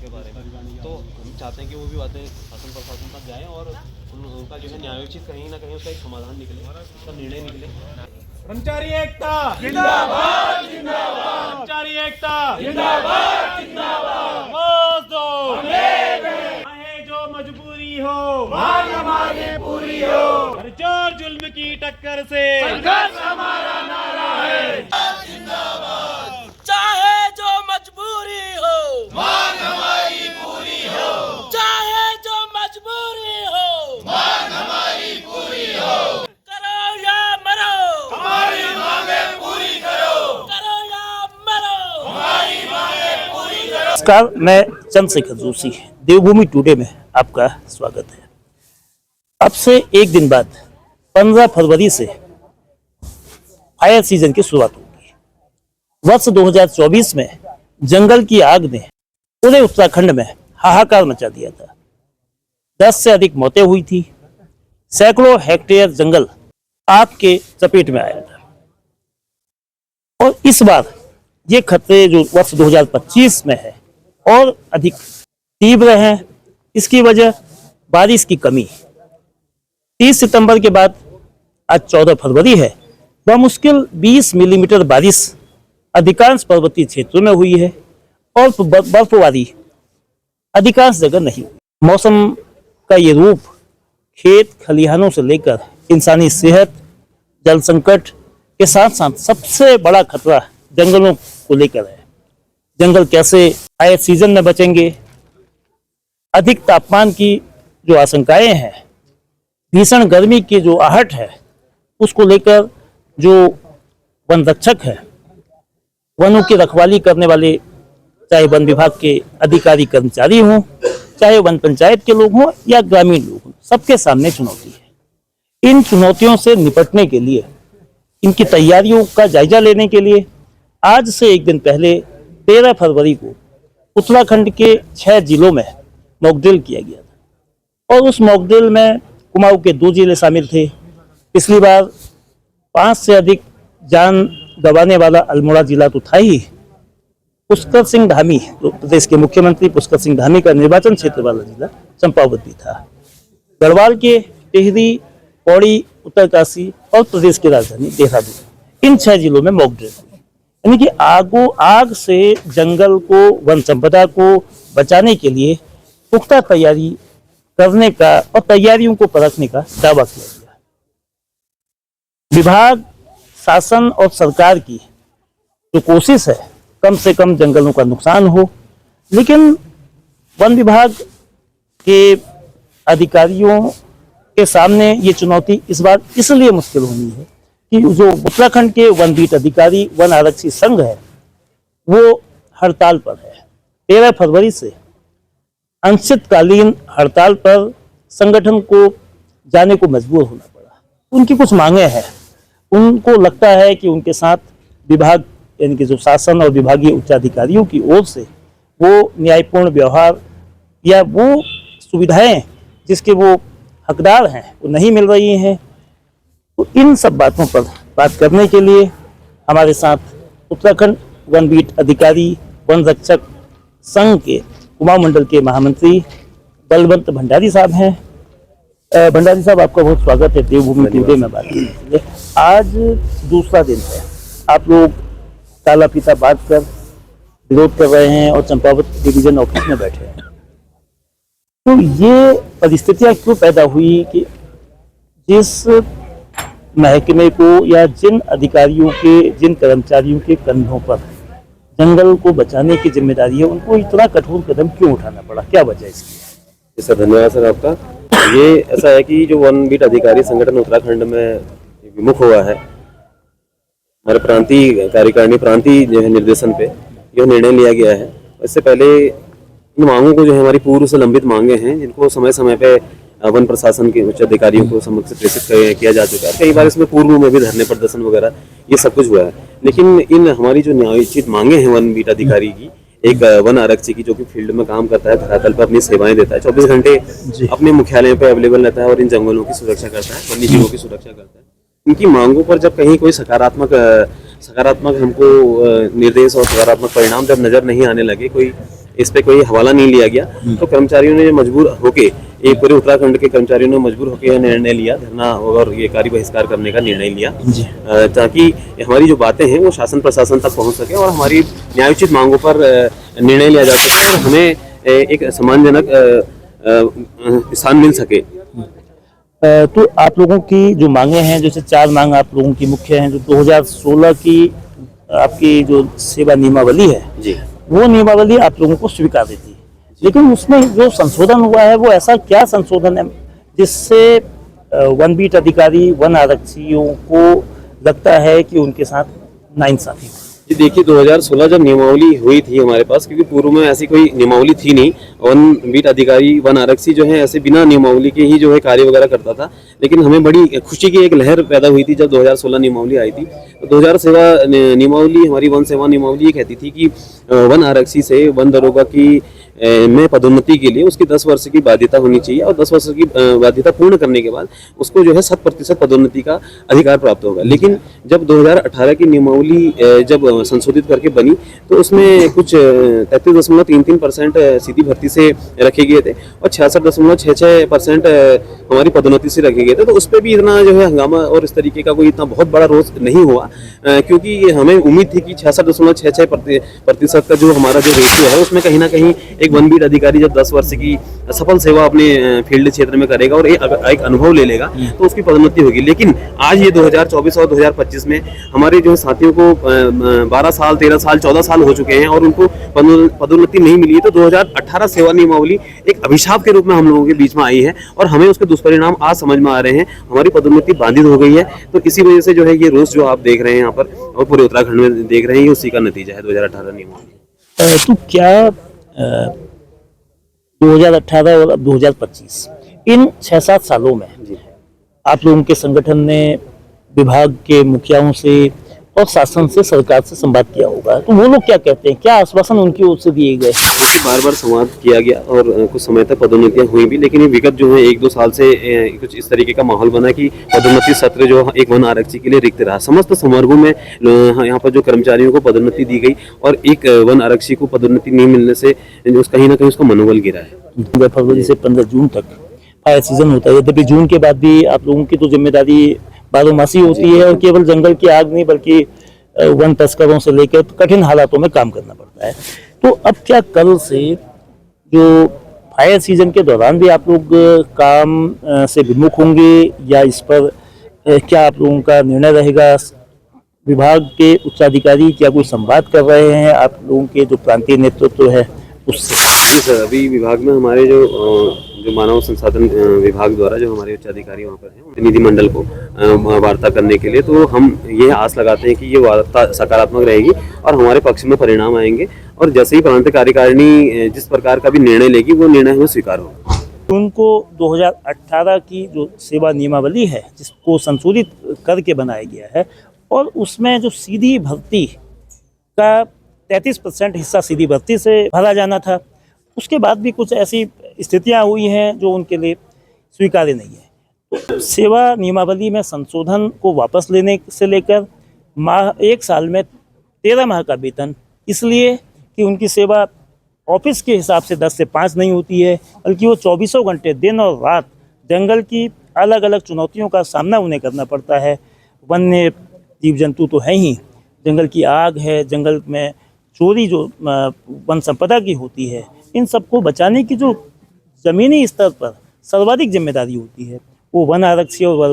के बारे में, तो हम चाहते हैं कि वो भी बातें शासन प्रशासन तक जाएँ और उनका जो है न्यायोचित कहीं ना कहीं उसका एक समाधान निकले, उसका निर्णय निकले। कर्मचारी एकता जिंदाबाद जिंदाबाद, कर्मचारी एकता जिंदाबाद जिंदाबाद, मजदूर चाहे जो मजबूरी हो मांग हमारी पूरी हो, हर जोर जुल्म की टक्कर से संघर्ष हमारा नारा है। जिंदाबाद चाहे जो मजबूरी हो मांग हमारी पूरी हो, चाहे जो मजबूरी हो मांग हमारी पूरी हो, करो या मरो हमारी मांगे पूरी करो, करो या मरो हमारी मांगे पूरी करो। नमस्कार, मैं चंद्रशेखर जोशी, देवभूमि टुडे में आपका स्वागत है। अब से एक दिन बाद 15 फरवरी से फायर सीजन की शुरुआत होगी। वर्ष 2024 में जंगल की आग ने पूरे उत्तराखंड में हाहाकार मचा दिया था। 10 से अधिक मौतें हुई थी। सैकड़ों हेक्टेयर जंगल आग के चपेट में आया था। और इस बार ये खतरे जो वर्ष 2025 में है और अधिक तीव्र हैं। इसकी वजह बारिश की कमी। 30 सितंबर के बाद आज 14 फरवरी है, बमुश्किल 20 मिलीमीटर बारिश अधिकांश पर्वतीय क्षेत्रों में हुई है और बर्फबारी अधिकांश जगह नहीं हुई। मौसम का ये रूप खेत खलिहानों से लेकर इंसानी सेहत, जल संकट के साथ साथ सबसे बड़ा खतरा जंगलों को लेकर है। जंगल कैसे फायर सीजन में बचेंगे, अधिक तापमान की जो आशंकाएं हैं, भीषण गर्मी की जो आहट है, उसको लेकर जो वन रक्षक है, वनों की रखवाली करने वाले, चाहे वन विभाग के अधिकारी कर्मचारी हों, चाहे वन पंचायत के लोग हों या ग्रामीण लोग हों, सबके सामने चुनौती है। इन चुनौतियों से निपटने के लिए, इनकी तैयारियों का जायजा लेने के लिए आज से एक दिन पहले 13 फरवरी को उत्तराखंड के 6 जिलों में मॉकड्रिल किया गया था। और उस मॉकड्रिल में कुमाऊं के 2 जिले शामिल थे। पिछली बार 5 से अधिक जान गंवाने वाला अल्मोड़ा जिला तो था ही। पुष्कर सिंह धामी, प्रदेश के मुख्यमंत्री पुष्कर सिंह धामी का निर्वाचन क्षेत्र वाला जिला चंपावत भी था। गढ़वाल के टिहरी, पौड़ी, उत्तरकाशी और प्रदेश की राजधानी देहरादून, इन 6 जिलों में मॉकड्रिल, यानी कि आग से जंगल को, वन संपदा को बचाने के लिए पुख्ता तैयारी करने का और तैयारियों को परखने का दावा किया गया। विभाग, शासन और सरकार की जो कोशिश है, कम से कम जंगलों का नुकसान हो, लेकिन वन विभाग के अधिकारियों के सामने ये चुनौती इस बार इसलिए मुश्किल होनी है कि जो उत्तराखंड के वन बीट अधिकारी, वन आरक्षी संघ है, वो हड़ताल पर है। 13 फरवरी से अनिश्चितकालीन हड़ताल पर संगठन को जाने को मजबूर होना पड़ा। उनकी कुछ मांगे हैं। उनको लगता है कि उनके साथ विभाग, यानी कि जो शासन और विभागीय उच्चाधिकारियों की ओर से वो न्यायपूर्ण व्यवहार या वो सुविधाएं जिसके वो हकदार हैं, वो नहीं मिल रही हैं। तो इन सब बातों पर बात करने के लिए हमारे साथ उत्तराखंड वन बीट अधिकारी वन रक्षक संघ के कुमाऊं मंडल के महामंत्री बलवंत भंडारी साहब हैं। भंडारी साहब, आपका बहुत स्वागत है देवभूमि टुडे में बात करने के लिए। आज दूसरा दिन है, आप लोग काला फीता बांध कर विरोध कर रहे हैं और चंपावत डिवीजन ऑफिस में बैठे हैं। तो ये परिस्थितियां क्यों पैदा हुई कि जिस महकमे को या जिन अधिकारियों के, जिन कर्मचारियों के कंधों पर जंगल को बचाने की जिम्मेदारी है, उनको इतना कठोर कदम क्यों उठाना पड़ा? क्या वजह इसकी? सर धन्यवाद सर आपका। ये ऐसा है कि जो वन बीट अधिकारी संगठन उत्तराखंड में विमुख हुआ है, हमारे प्रांतीय कार्यकारिणी, प्रांतीय जो है निर्देशन पे यह निर्णय लिया गया है। इससे पहले इन मांगों को जो है, हमारी पूर्व से लंबित मांगे हैं, जिनको समय समय पे वन प्रशासन के उच्च अधिकारियों को समक्ष प्रेषित किया जा चुका है। कई बार इसमें पूर्व में भी धरने प्रदर्शन वगैरह ये सब कुछ हुआ है। लेकिन इन हमारी जो न्यायोचित मांगे हैं वन बीट अधिकारी की, एक वन आरक्षी की जो कि फील्ड में काम करता है, धरातल पर अपनी सेवाएं देता है, 24 घंटे अपने मुख्यालय पे अवेलेबल रहता है और इन जंगलों की सुरक्षा करता है, वन्य जीवों की सुरक्षा करता है। इनकी मांगों पर जब कहीं कोई सकारात्मक हमको निर्देश और सकारात्मक परिणाम जब नजर नहीं आने लगे, कोई इस पे कोई हवाला नहीं लिया गया। तो कर्मचारियों ने मजबूर होके, एक पूरे उत्तराखंड के कर्मचारियों ने मजबूर होकर यह निर्णय लिया, धरना और ये कार्य बहिष्कार करने का निर्णय लिया, ताकि हमारी जो बातें हैं वो शासन प्रशासन तक पहुंच सके और हमारी न्यायोचित मांगों पर निर्णय लिया जा सके और हमें एक सम्मानजनक स्थान मिल सके। तो आप लोगों की जो मांगे हैं, जैसे 4 मांग आप लोगों की मुख्य हैं, जो 2016 की आपकी जो सेवा नियमावली है जी, वो नियमावली आप लोगों को स्वीकार थी, लेकिन उसमें जो संशोधन हुआ है वो ऐसा क्या संशोधन है जिससे वन बीट अधिकारी, वन आरक्षियों को लगता है कि उनके साथ नाइंसाफी हो? जी देखिए, 2016 जब नियमावली हुई थी हमारे पास, क्योंकि पूर्व में ऐसी कोई नियमावली थी नहीं, वन बीट अधिकारी, वन आरक्षी जो है ऐसे बिना नियमावली के ही जो है कार्य वगैरह करता था। लेकिन हमें बड़ी खुशी की एक लहर पैदा हुई थी जब 2016 नियमावली आई थी। तो 2000 नियमावली, हमारी वन सेवा नियमावली ये कहती थी कि वन आरक्षी से वन दरोगा की में पदोन्नति के लिए उसकी 10 वर्ष की बाध्यता होनी चाहिए और 10 वर्ष की बाध्यता पूर्ण करने के बाद उसको जो है 100% पदोन्नति का अधिकार प्राप्त होगा। लेकिन जब 2018 की नियमावली जब संशोधित करके बनी तो उसमें कुछ 33.33% सीधी भर्ती से रखे गए थे और 66.66% हमारी पदोन्नति से रखे गए थे। तो उस पर भी इतना जो है हंगामा और इस तरीके का कोई इतना बहुत बड़ा रोष नहीं हुआ, क्योंकि हमें उम्मीद थी कि 66.66% का जो हमारा जो रेशियो है उसमें कहीं ना कहीं एक वन बीट अधिकारी जब 10 वर्ष की सफल सेवा अपने फील्ड क्षेत्र में करेगा और एक अनुभव ले लेगा तो उसकी पदोन्नति होगी। लेकिन आज ये 2024 और 2025 में हमारे जो साथियों को 12 साल, 13 साल, 14 साल हो चुके हैं और उनको पदोन्नति नहीं मिली है। तो 2018 सेवा नियमावली एक अभिशाप के रूप में हम लोगों के बीच में आई है और हमें उसके दुष्परिणाम आज समझ में आ रहे हैं। हमारी पदोन्नति बाधित हो गई है। तो इसी वजह से जो है ये रोष जो आप देख रहे हैं यहाँ पर और पूरे उत्तराखंड में देख रहे हैं, ये उसी का नतीजा है 2018 नियमावली। तो क्या 2018 और अब 2025 इन 6-7 सालों में आप लोगों के संगठन ने विभाग के मुखियाओं से और शासन से, सरकार से संवाद किया होगा, तो वो लोग क्या कहते हैं, क्या आश्वासन उनकी ओर से दिए गए? बार बार संवाद किया गया और कुछ समय तक पदोन्नतियां हुई भी, लेकिन ये विगत जो है 1-2 साल से कुछ इस तरीके का माहौल बना कि पदोन्नति सत्र जो एक वन आरक्षी के लिए रिक्त रहा। समस्त संवर्गों में यहाँ पर जो कर्मचारियों को पदोन्नति दी गई और एक वन आरक्षी को पदोन्नति नहीं मिलने से कहीं ना कहीं उसका मनोबल गिरा है। फरवरी से 15 जून तक फायर सीजन होता है, यद्यपि जून के बाद भी आप लोगों की तो जिम्मेदारी बारहमासी होती है और केवल जंगल की आग नहीं बल्कि वन तस्करों से लेकर कठिन हालातों में काम करना पड़ता है। तो अब क्या कल से जो फायर सीजन के दौरान भी आप लोग काम से विमुख होंगे या इस पर क्या आप लोगों का निर्णय रहेगा? विभाग के उच्चाधिकारी क्या कोई संवाद कर रहे हैं आप लोगों के जो प्रांतीय नेतृत्व है उससे? जी सर, अभी विभाग में हमारे जो मानव संसाधन विभाग द्वारा जो हमारे उच्चाधिकारी वहाँ पर हैं, प्रतिनिधिमंडल को वार्ता करने के लिए, तो हम ये आस लगाते हैं कि ये वार्ता सकारात्मक रहेगी और हमारे पक्ष में परिणाम आएंगे और जैसे ही प्रांत कार्यकारिणी जिस प्रकार का भी निर्णय लेगी वो निर्णय हमें स्वीकार होगा। उनको 2018 की जो सेवा नियमावली है जिसको संशोधित करके बनाया गया है और उसमें जो सीधी भर्ती का 33% हिस्सा सीधी भर्ती से भरा जाना था, उसके बाद भी कुछ ऐसी स्थितियां हुई हैं जो उनके लिए स्वीकार्य नहीं है। तो सेवा नियमावली में संशोधन को वापस लेने से लेकर एक साल में 13 माह का वेतन, इसलिए कि उनकी सेवा ऑफिस के हिसाब से 10 से 5 नहीं होती है बल्कि वो 24 घंटे दिन और रात जंगल की अलग अलग चुनौतियों का सामना उन्हें करना पड़ता है। वन्य जीव जंतु तो है ही, जंगल की आग है, जंगल में चोरी जो वन संपदा की होती है, इन सबको बचाने की जो ज़मीनी स्तर पर सर्वाधिक जिम्मेदारी होती है वो वन आरक्षी और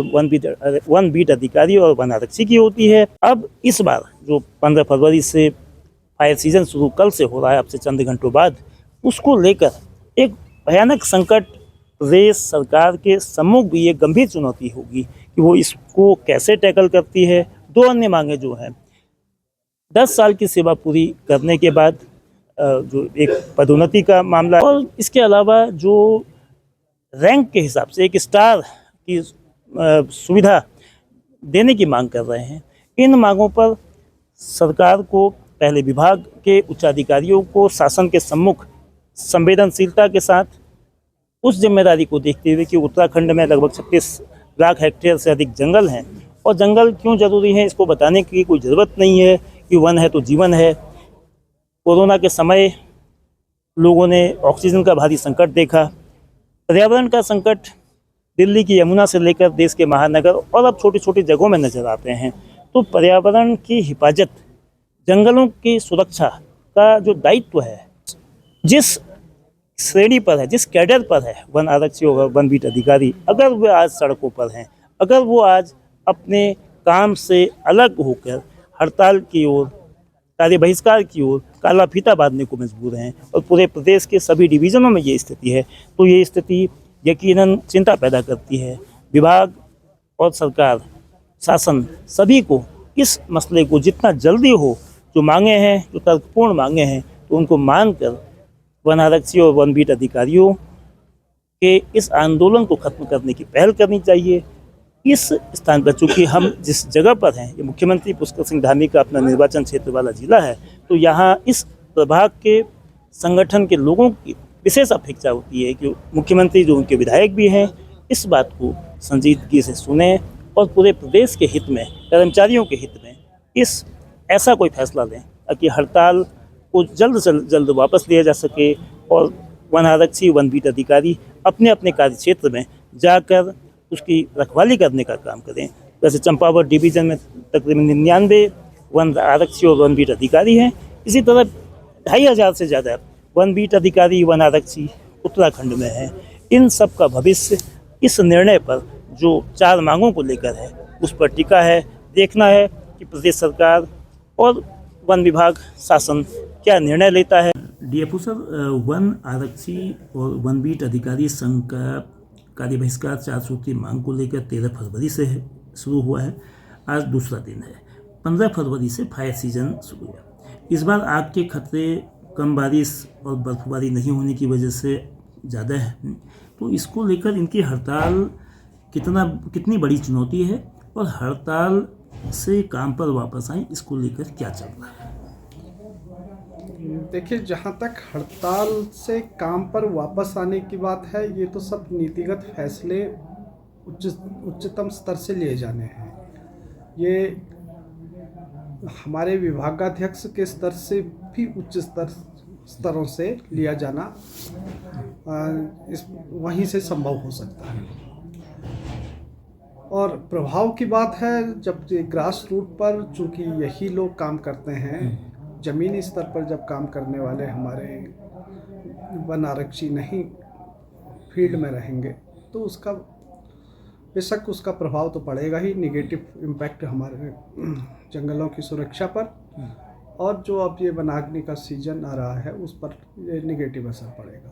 वन बीट अधिकारी और वन आरक्षी की होती है। अब इस बार जो 15 फरवरी से फायर सीजन शुरू कल से हो रहा है, अब से चंद घंटों बाद, उसको लेकर एक भयानक संकट रेस सरकार के सम्मुख भी एक गंभीर चुनौती होगी कि वो इसको कैसे टैकल करती है। 2 अन्य मांगे जो हैं, 10 साल की सेवा पूरी करने के बाद जो एक पदोन्नति का मामला और इसके अलावा जो रैंक के हिसाब से एक स्टार की सुविधा देने की मांग कर रहे हैं। इन मांगों पर सरकार को पहले विभाग के उच्चाधिकारियों को शासन के सम्मुख संवेदनशीलता के साथ उस जिम्मेदारी को देखते हुए कि उत्तराखंड में लगभग 36 लाख हेक्टेयर से अधिक जंगल हैं और जंगल क्यों जरूरी है इसको बताने की कोई ज़रूरत नहीं है कि वन है तो जीवन है। कोरोना के समय लोगों ने ऑक्सीजन का भारी संकट देखा, पर्यावरण का संकट दिल्ली की यमुना से लेकर देश के महानगर और अब छोटी छोटी जगहों में नजर आते हैं। तो पर्यावरण की हिफाजत, जंगलों की सुरक्षा का जो दायित्व है, जिस श्रेणी पर है, जिस कैडर पर है वन आरक्षी और वन बीट अधिकारी, अगर वे आज सड़कों पर हैं, अगर वो आज अपने काम से अलग होकर हड़ताल की ओर, कार्य बहिष्कार की ओर काला फीता बांधने को मजबूर हैं और पूरे प्रदेश के सभी डिवीज़नों में ये स्थिति है, तो ये स्थिति यकीनन चिंता पैदा करती है। विभाग और सरकार, शासन सभी को इस मसले को जितना जल्दी हो, जो मांगे हैं, जो तर्कपूर्ण मांगे हैं, तो उनको मानकर वन आरक्षी और वन बीट अधिकारियों के इस आंदोलन को खत्म करने की पहल करनी चाहिए। इस स्थान पर चूंकि हम जिस जगह पर हैं, ये मुख्यमंत्री पुष्कर सिंह धामी का अपना निर्वाचन क्षेत्र वाला जिला है, तो यहाँ इस प्रभाग के संगठन के लोगों की विशेष अपेक्षा होती है कि मुख्यमंत्री जो उनके विधायक भी हैं, इस बात को संजीदगी से सुने और पूरे प्रदेश के हित में, कर्मचारियों के हित में इस ऐसा कोई फैसला लें ताकि हड़ताल को जल्द से जल्द वापस लिया जा सके और वन आरक्षी, वन बीट अधिकारी अपने अपने कार्य क्षेत्र में जाकर उसकी रखवाली करने का काम करें। वैसे चंपावत डिवीज़न में तकरीबन 99 वन आरक्षी और वन बीट अधिकारी हैं। इसी तरह 2500 से ज़्यादा वन बीट अधिकारी, वन आरक्षी उत्तराखंड में हैं। इन सब का भविष्य इस निर्णय पर जो 4 मांगों को लेकर है, उस पर टिका है। देखना है कि प्रदेश सरकार और वन विभाग, शासन क्या निर्णय लेता है। डीएफओ सर, वन आरक्षी और वन बीट अधिकारी संघ का कार्य बहिष्कार 4 सूत्रीय मांग को लेकर 13 फरवरी से शुरू हुआ है। आज दूसरा दिन है। 15 फरवरी से फायर सीजन शुरू हुआ। इस बार आग के खतरे कम बारिश और बर्फबारी नहीं होने की वजह से ज़्यादा है, तो इसको लेकर इनकी हड़ताल कितनी बड़ी चुनौती है और हड़ताल से काम पर वापस आए, इसको लेकर क्या चल रहा है? देखिए, जहाँ तक हड़ताल से काम पर वापस आने की बात है, ये तो सब नीतिगत फैसले उच्चतम स्तर से लिए जाने हैं। ये हमारे विभागाध्यक्ष के स्तर से भी उच्च स्तरों से लिया जाना वहीं से संभव हो सकता है। और प्रभाव की बात है, जब ग्रास रूट पर चूँकि यही लोग काम करते हैं, ज़मीनी स्तर पर जब काम करने वाले हमारे वन आरक्षी नहीं फील्ड में रहेंगे, तो उसका बेशक उसका प्रभाव तो पड़ेगा ही, निगेटिव इम्पैक्ट हमारे जंगलों की सुरक्षा पर, और जो अब ये वनाग्नि का सीजन आ रहा है उस पर ये निगेटिव असर पड़ेगा।